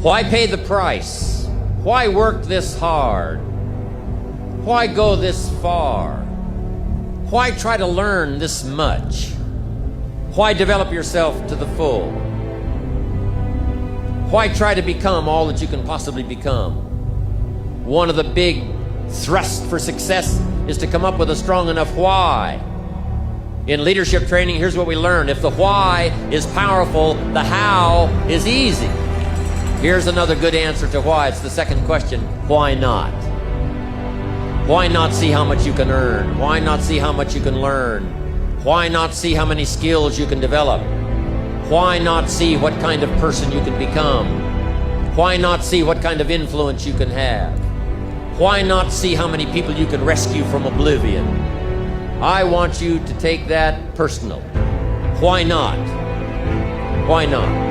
Why pay the price? Why work this hard? Why go this far? Why try to learn this much? Why develop yourself to the full? Why try to become all that you can possibly become? One of the big thrusts for success is to come up with a strong enough why. In leadership training, here's what we learn. If the why is powerful, the how is easy. Here's another good answer to why. It's the second question. Why not? Why not see how much you can earn? Why not see how much you can learn? Why not see how many skills you can develop? Why not see what kind of person you can become? Why not see what kind of influence you can have? Why not see how many people you can rescue from oblivion? I want you to take that personal. Why not? Why not?